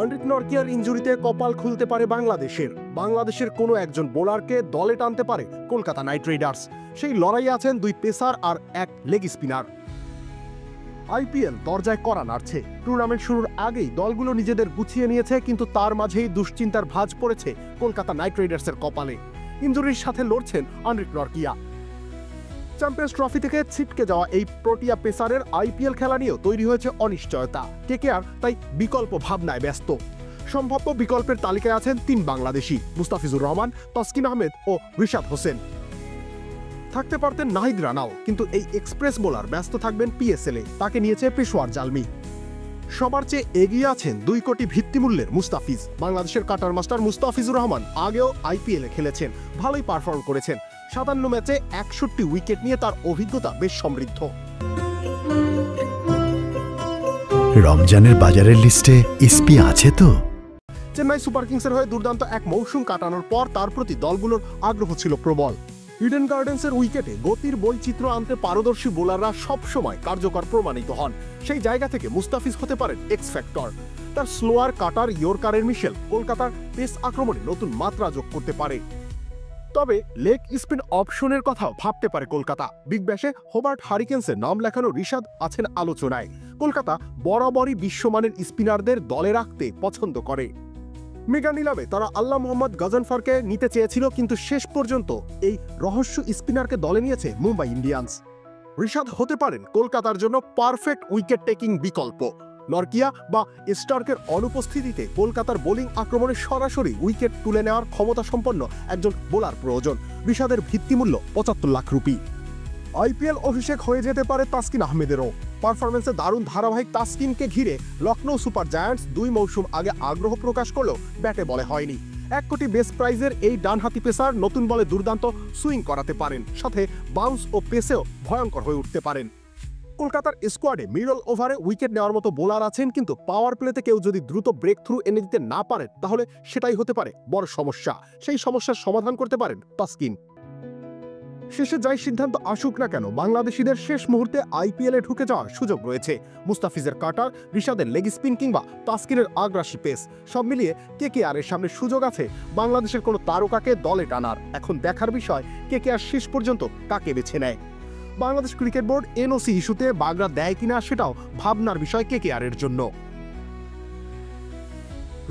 আন্দ্রিক নরকিয়ার ইনজুরিতে কপাল খুলতে পারে বাংলাদেশের কোনো একজন বোলারকে দলে টানতে পারে কলকাতা নাইট রাইডার্স। সেই লড়াইয়ে আছেন দুই পেসার আর এক লেগ স্পিনার। আইপিএল দরজায় কড়া নাড়ছে। টুর্নামেন্ট শুরুর আগেই দলগুলো নিজেদের গুছিয়ে নিয়েছে, কিন্তু তার মাঝেই দুশ্চিন্তার ভাঁজ পড়েছে কলকাতা নাইট রাইডার্সের কপালে। ইনজুরির সাথে লড়ছেন আন্দ্রিক নরকিয়া। চ্যাম্পিয়ন্স ট্রফি থেকে ছিটকে যাওয়া এই প্রোটিয়া পেসারের আইপিএল খেলা নিয়েও তৈরি হয়েছে অনিশ্চয়তা। কেকেআর তাই বিকল্প ভাবনায় ব্যস্ত। সম্ভাব্য বিকল্পের তালিকায় আছেন তিন বাংলাদেশি, মুস্তাফিজুর রহমান, তাসকিন আহমেদ ও রিশাদ হোসেন। থাকতে পারতেন নাহিদ রানাও, কিন্তু এই এক্সপ্রেস বোলার ব্যস্ত থাকবেন পিএসএলে। তাকে নিয়েছে পেশোয়ার জালমি। সবার চেয়ে এগিয়ে আছেন 2 কোটি ভিত্তিমূল্যের মুস্তাফিজ। বাংলাদেশের কাটার মাস্টার মুস্তাফিজুর রহমান আগেও আইপিএলে খেলেছেন, ভালোই পারফর্ম করেছেন। 57 ম্যাচে 61 উইকেট নিয়ে তার অভিজ্ঞতা বেশ সমৃদ্ধ। রমজানের বাজারের লিস্টে এসপি আছে তো? চেন্নাই সুপার কিংসের হয়ে দুর্দান্ত এক মৌসুম কাটানোর পর তার প্রতি দলগুলোর আগ্রহ ছিল প্রবল। ইডেন গার্ডেন্সের উইকেটে গতির বৈচিত্র্য আনতে পারদর্শী বোলাররা সবসময় কার্যকর প্রমাণিত হন। সেই জায়গা থেকে মুস্তাফিজ হতে পারেন এক্স ফ্যাক্টর। তার স্লোয়ার কাটার ইয়র্কারের মিশেল কলকাতার পেস আক্রমণে নতুন মাত্রা যোগ করতে পারে। তবে লেগ স্পিন অপশনের কথাও ভাবতে পারে কলকাতা। বিগ ব্যাশে হোবার্ট হারিকেন্সের নাম লেখানো রিশাদ আছেন আলোচনায়। কলকাতা বরাবরই বিশ্বমানের স্পিনারদের দলে রাখতে পছন্দ করে। মেগা নিলামে তারা আল্লাহ মোহাম্মদ গজনফরকে নিতে চেয়েছিল, কিন্তু শেষ পর্যন্ত এই রহস্য স্পিনারকে দলে নিয়েছে মুম্বাই ইন্ডিয়ান্স। রিশাদ হতে পারেন কলকাতার জন্য পারফেক্ট উইকেট টেকিং বিকল্প। নরকিয়া বা স্টার্কের অনুপস্থিতিতে কলকাতার বোলিং আক্রমণে সরাসরি উইকেট তুলে নেওয়ার ক্ষমতা সম্পন্ন একজন বোলার প্রয়োজন। রিশাদের ভিত্তিমূল্য 75 লাখ রুপি। আইপিএল অভিষেক হয়ে যেতে পারে তাসকিন আহমেদেরও। পারফরমেন্সে দারুণ ধারাবাহিক তাসকিনকে ঘিরে লখনৌ সুপার জায়ান্টস 2 মৌসুম আগে আগ্রহ প্রকাশ করলেও ব্যাটে বলে হয়নি। 1 কোটি বেস প্রাইজের এই ডানহাতি পেসার নতুন বলে দুর্দান্ত সুইং করাতে পারেন, সাথে বাউন্স ও পেসেও ভয়ঙ্কর হয়ে উঠতে পারেন। কলকাতার স্কোয়াডে মিডল ওভারে উইকেট নেওয়ার মতো বোলার আছেন, কিন্তু পাওয়ার প্লেতে কেউ যদি দ্রুত ব্রেক থ্রু এনে দিতে না পারেন, তাহলে সেটাই হতে পারে বড় সমস্যা। সেই সমস্যার সমাধান করতে পারেন তাসকিন। শেষে যাই সিদ্ধান্ত আসুক না কেন, বাংলাদেশিদের শেষ মুহূর্তে আইপিএলে ঢুকে যাওয়ার সুযোগ রয়েছে। মুস্তাফিজের কাটার, রিশাদের লেগ স্পিন কিংবা তাসকিনের আগ্রাসী পেস, সব মিলিয়ে কেকেআরের সামনে সুযোগ আছে বাংলাদেশের কোনো তারকাকে দলে টানার। এখন দেখার বিষয় কেকেআর শেষ পর্যন্ত কাকে বেছে নেয়। বাংলাদেশ ক্রিকেট বোর্ড এনওসি ইস্যুতে বাগড়া দেয় কিনা সেটাও ভাবনার বিষয় কেকেআরের জন্য।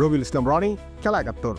রবিউল ইসলাম রনি, খেলা ৭১।